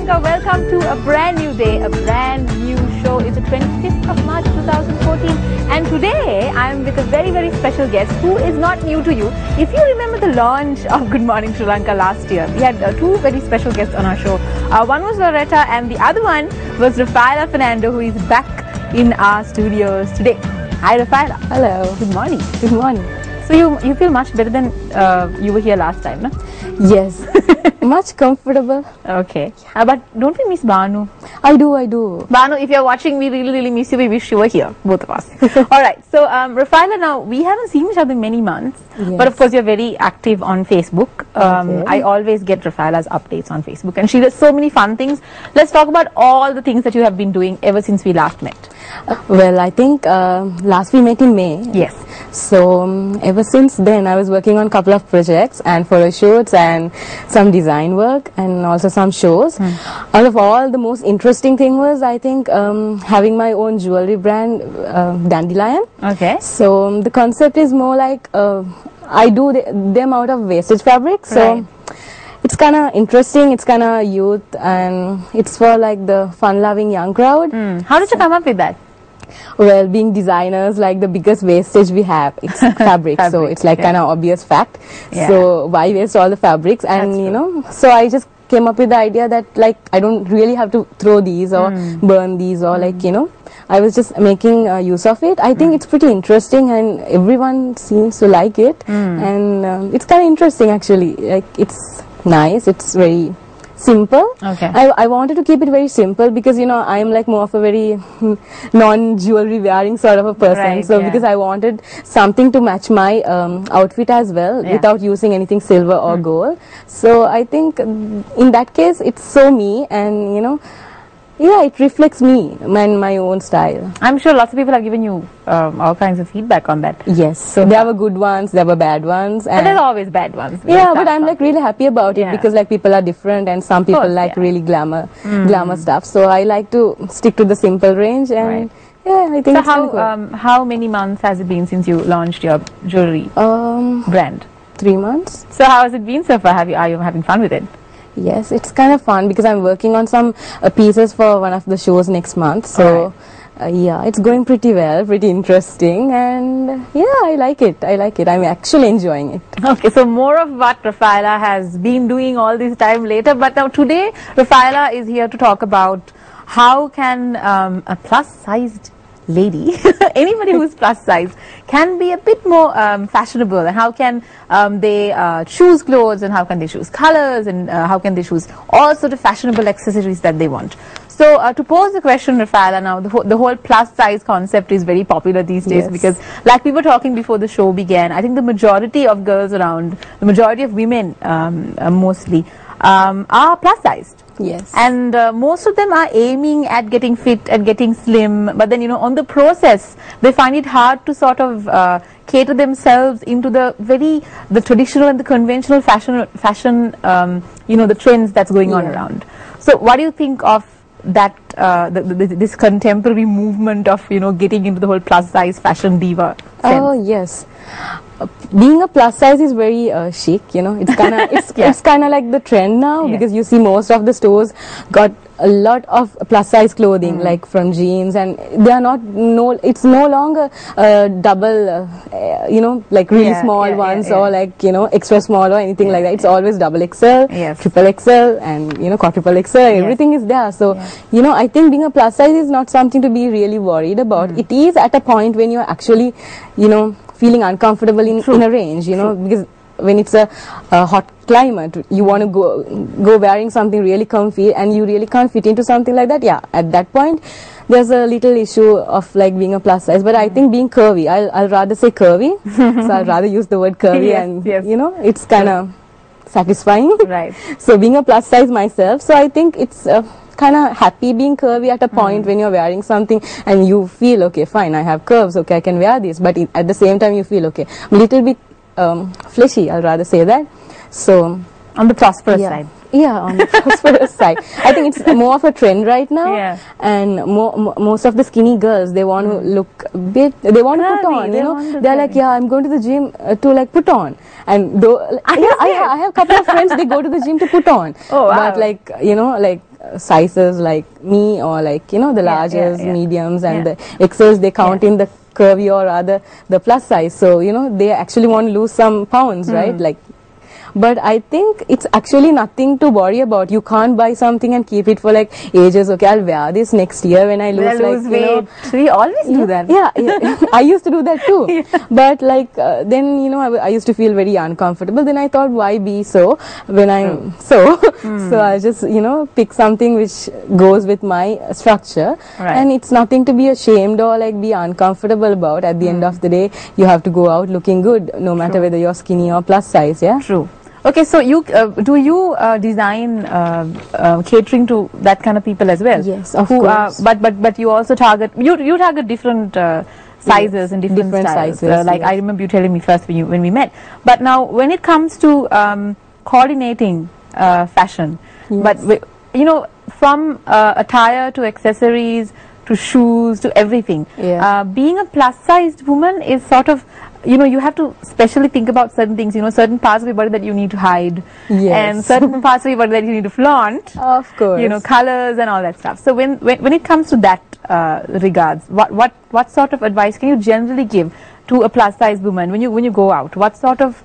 Lanka, welcome to a brand new day, a brand new show. It's the 25th of March 2014 and today I'm with a very, very special guest who is not new to you. If you remember the launch of Good Morning Sri Lanka last year, we had two very special guests on our show. One was Loretta and the other one was Raffealla Fernando, who is back in our studios today. Hi Raffealla. Hello. Good morning. Good morning. So you feel much better than you were here last time, no? Yes. Much comfortable. Okay. But don't we miss Banu? I do. Banu, if you're watching, we really miss you. We wish you were here, both of us. Alright, so Raffealla, now we haven't seen each other in many months, yes. But of course you're very active on Facebook. Okay. I always get Raffealla's updates on Facebook and she does so many fun things. Let's talk about all the things that you have been doing ever since we last met. Well, I think last we met in May. Yes. So ever since then I was working on a couple of projects and photo shoots and some design work and also some shows. Out of all, the most interesting thing was, I think, having my own jewelry brand, Dandelion. Okay. So the concept is more like I do them out of wastage fabric. So right. It's kind of interesting, it's kind of youth, and it's for like the fun-loving young crowd. How did you come up with that? Well, being designers, like the biggest wastage we have, it's fabric. So it's like kind of obvious fact. Yeah. So why waste all the fabrics? And That's you true. know, so I just came up with the idea that like I don't really have to throw these or burn these or like, you know, I was just making use of it. I think it's pretty interesting and everyone seems to like it. And it's kind of interesting actually. Like it's nice, it's very simple. Okay. I wanted to keep it very simple because, you know, I'm like more of a very non-jewelry wearing sort of a person. Right, so yeah. because I wanted something to match my outfit as well, Yeah. without using anything silver or gold. So I think in that case it's so me, and you know, yeah, it reflects me and my own style. I'm sure lots of people have given you all kinds of feedback on that. Yes, so there were good ones, there were bad ones, But there's always bad ones. yeah, but I'm like really happy about it Yeah. because like people are different and some people course, like yeah. really glamour stuff. So I like to stick to the simple range, and Right. yeah, I think So it's kind of how many months has it been since you launched your jewelry cool. brand? 3 months. So how has it been so far? Are you having fun with it? Yes, it's kind of fun because I'm working on some pieces for one of the shows next month. So yeah, it's going pretty well, pretty interesting, and yeah, I like it. I'm actually enjoying it. Okay, so more of what Raffealla has been doing all this time later. But now today, Raffealla is here to talk about how can a plus-sized lady, anybody who's plus size, can be a bit more fashionable, and how can they choose clothes, and how can they choose colors, and how can they choose all sort of fashionable accessories that they want. So to pose the question, Raffealla, now the whole plus size concept is very popular these days. Yes. Because like we were talking before the show began, I think the majority of girls around, the majority of women mostly, are plus sized. Yes. And most of them are aiming at getting fit and getting slim, but then, you know, on the process they find it hard to sort of cater themselves into the traditional and the conventional fashion you know, the trends that's going on around. So what do you think of that this contemporary movement of, you know, getting into the whole plus size fashion diva sense? Oh yes, being a plus size is very chic, you know. It's kind of it's kind of like the trend now, because you see most of the stores got a lot of plus size clothing, like from jeans, and they are not it's no longer double you know, like really small ones or like, you know, extra small or anything like that. It's always double XL, triple XL, and you know, quadruple XL. Everything is there. So you know, I think being a plus size is not something to be really worried about. It is at a point when you're actually, you know, feeling uncomfortable in a range, you know, because when it's a hot climate, you want to go wearing something really comfy, and you really can't fit into something like that. Yeah, at that point there's a little issue of like being a plus size. But I think being curvy, I'll rather say curvy. So I'll rather use the word curvy, and you know, it's kind of satisfying. Right. So being a plus size myself, so I think it's kind of happy being curvy at a point when you're wearing something and you feel, okay, fine, I have curves, okay, I can wear this, but at the same time you feel, okay, a little bit fleshy, I'll rather say that. So on the prosperous side. Yeah, on the prosperous side. I think it's more of a trend right now, and most of the skinny girls, they want to look a bit, they want to put on, you know, they're like, yeah, I'm going to the gym to like put on, and though, I have a couple of friends, they go to the gym to put on, but like, you know, like sizes like me, or like, you know, the larges, mediums, and the XLs, they count in the curvy or rather the plus size. So, you know, they actually want to lose some pounds, right? Like, but I think it's actually nothing to worry about. You can't buy something and keep it for like ages. Okay, I'll wear this next year when I lose weight. You know, we always do that. Yeah, I used to do that too. But like then, you know, I used to feel very uncomfortable. Then I thought, why be so when I'm so I just, you know, pick something which goes with my structure, and it's nothing to be ashamed or like be uncomfortable about. At the end of the day, you have to go out looking good, no matter whether you're skinny or plus size. Yeah, true. Okay, so you do you design catering to that kind of people as well? Yes, of course. But you also target you target different sizes and different styles. Sizes, like I remember you telling me first when we met. But now when it comes to coordinating fashion, but you know, from attire to accessories to shoes to everything, being a plus sized woman is sort of, you know, you have to specially think about certain things, you know, certain parts of your body that you need to hide, and certain parts of your body that you need to flaunt, of course, you know, colors and all that stuff. So when it comes to that regards, what sort of advice can you generally give to a plus size woman when you go out? What sort of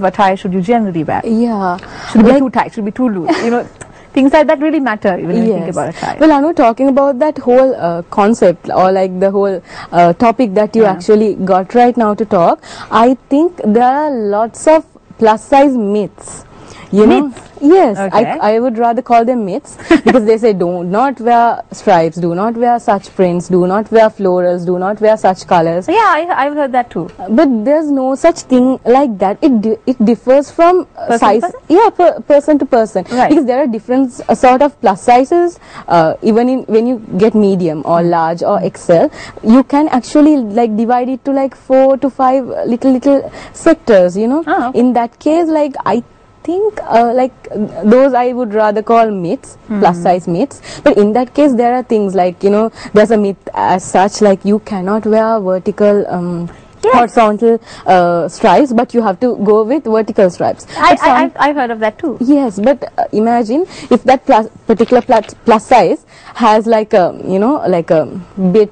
attire should you generally wear? Should it be too tight? Should it be too loose? You know, things like that really matter when you think about attire. Well, Anu, talking about that whole concept, or like the whole topic that you actually got right now to talk, I think there are lots of plus size myths. You know? Yes, I would rather call them myths, because they say do not wear stripes, do not wear such prints, do not wear florals, do not wear such colors. Yeah, I've heard that too. But there's no such thing like that. It differs from size, person to person, because there are different sort of plus sizes. Even when you get medium or large or XL, you can actually like divide it to like 4 to 5 little sectors. You know, in that case, like I think like those I would rather call myths, plus size myths. But in that case, there are things like, you know, there's a myth as such, like you cannot wear vertical horizontal stripes, but you have to go with vertical stripes. I've heard of that too. Yes, but imagine if that particular plus size has like a, you know, like a bit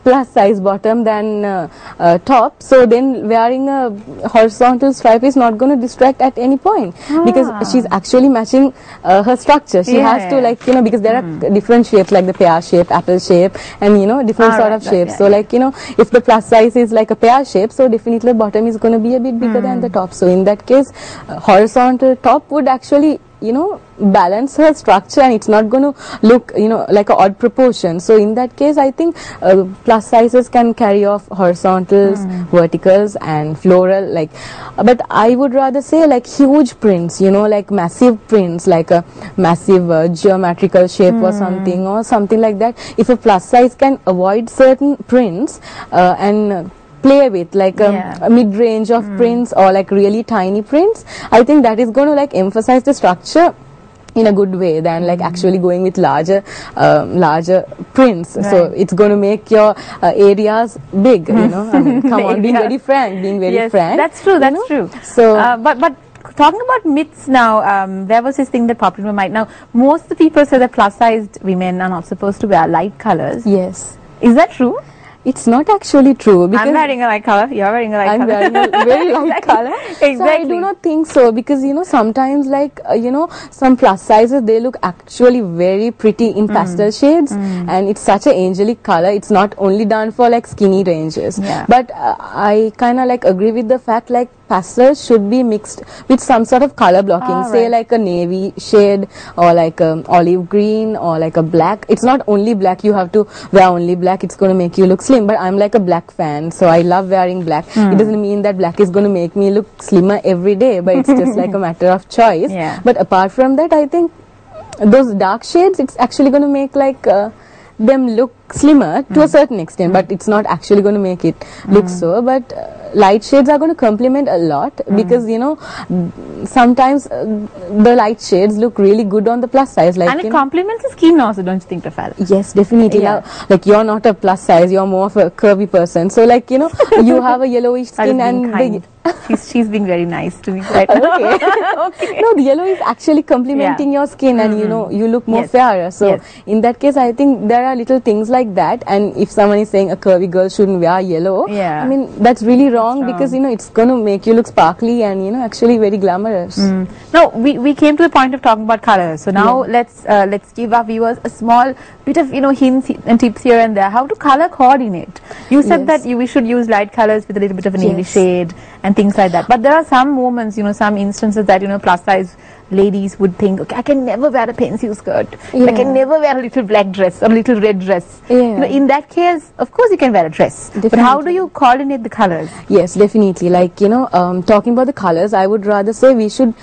plus size bottom than top, so then wearing a horizontal stripe is not going to distract at any point, because she's actually matching her structure. She has to, like, you know, because there are different shapes, like the pear shape, apple shape, and, you know, different sort of shapes. So like, you know, if the plus size is like a pear shape, so definitely the bottom is going to be a bit bigger than the top. So in that case, horizontal top would actually, you know, balance her structure, and it's not going to look, you know, like a odd proportion. So in that case, I think plus sizes can carry off horizontals, verticals, and floral, like, but I would rather say like huge prints, you know, like massive prints, like a massive geometrical shape or something like that. If a plus size can avoid certain prints and play with like a mid-range of prints or like really tiny prints, I think that is going to like emphasize the structure in a good way than like actually going with larger prints. So it's going to make your areas big, you know. I mean, come on, being very frank. That's true, that's true. So but talking about myths now, there was this thing that popped in my mind. Now, most of the people say that plus sized women are not supposed to wear light colors. Yes. Is that true? It's not actually true, because I'm wearing a light color, you're wearing a light color. I'm wearing a very light color. Exactly. So I do not think so, because, you know, sometimes like, you know, some plus sizes, they look actually very pretty in pastel shades, and it's such an angelic color. It's not only done for like skinny ranges. But I kind of like agree with the fact like pastels should be mixed with some sort of color blocking, say like a navy shade or like olive green or like a black. It's not only black, you have to wear only black, it's going to make you look slim, but I'm like a black fan, so I love wearing black. It doesn't mean that black is going to make me look slimmer every day, but it's just like a matter of choice. But apart from that, I think those dark shades, it's actually going to make like them look slimmer to a certain extent, but it's not actually going to make it look so. But light shades are going to complement a lot, because you know, sometimes the light shades look really good on the plus size, like, and it complements the skin also, don't you think, Raffealla? Yes, definitely. Yeah. Like, you're not a plus size, you're more of a curvy person, so like, you know, you have a yellowish skin, and she's being very nice to me right now. Okay. No, the yellow is actually complementing your skin, and you know, you look more fairer. So in that case, I think there are little things like that. And if someone is saying a curvy girl shouldn't wear yellow, I mean, that's really wrong, because you know, it's going to make you look sparkly and, you know, actually very glamorous. Now we came to the point of talking about colors, so now let's give our viewers a small bit of, you know, hints and tips here and there how to color coordinate. You said that we should use light colors with a little bit of a navy shade and things like that, but there are some moments, you know, some instances that, you know, plus size ladies would think, okay, I can never wear a pencil skirt, I can never wear a little black dress or a little red dress. You know, in that case, of course you can wear a dress, but how do you coordinate the colors? Yes, definitely. Like, you know, talking about the colors, I would rather say we should,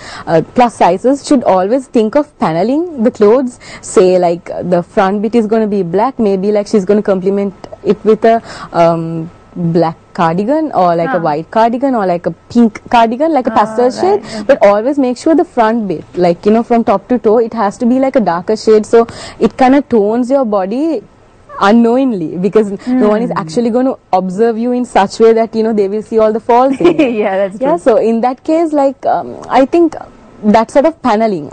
plus sizes should always think of paneling the clothes. Say like the front bit is going to be black, maybe like she's going to complement it with a black cardigan, or like a white cardigan, or like a pink cardigan, like a pastel shade, but always make sure the front bit, like, you know, from top to toe, it has to be like a darker shade, so it kind of tones your body unknowingly, because no one is actually going to observe you in such way that, you know, they will see all the faults in it. That's true. Yeah, so in that case, like, I think that sort of paneling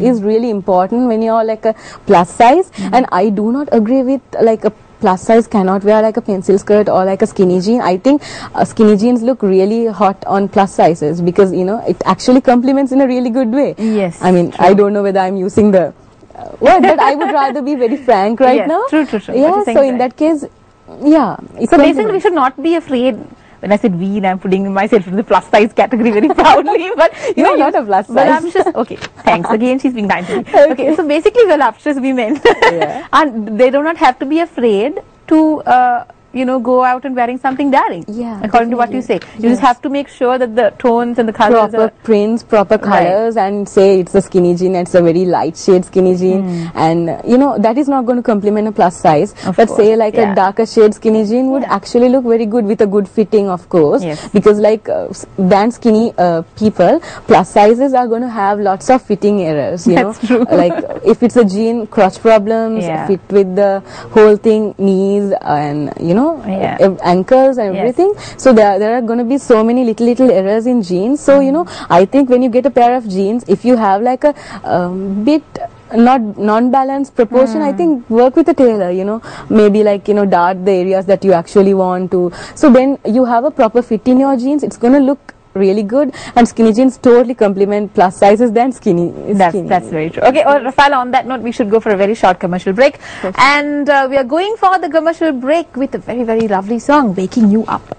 is really important when you're like a plus size. And I do not agree with like a plus size cannot wear like a pencil skirt or like a skinny jean. I think skinny jeans look really hot on plus sizes, because, you know, it actually complements in a really good way. Yes, I mean, I don't know whether I'm using the word, but I would rather be very frank right now. True. Yeah, so in that case, so basically we should not be afraid. When I said we, I'm putting myself in the plus size category very proudly, but you know, not a plus size. Voluptuous, okay, thanks again, she's being kind to me. Okay, so basically voluptuous women, and they do not have to be afraid to you know, go out and wearing something daring. According to what you say, you just have to make sure that the tones and the colors proper prints, proper colors, and say it's a skinny jean, it's a very light shade skinny jean, and you know, that is not going to complement a plus size, but say like a darker shade skinny jean would actually look very good with a good fitting, of course, because like than skinny people, plus sizes are going to have lots of fitting errors, you know. True. Like if it's a jean, crotch problems, fit with the whole thing, knees, and you know, ankles and everything. So there are going to be so many little errors in jeans. So you know, I think when you get a pair of jeans, if you have like a bit non-balanced proportion, I think work with a tailor, you know, maybe like, you know, dart the areas that you actually want to, so then you have a proper fit in your jeans, it's going to look really good. And skinny jeans totally complement plus sizes than skinny. That's very true. Okay, Raffealla, on that note, we should go for a very short commercial break. And we are going for the commercial break with a very, very lovely song, Waking You Up.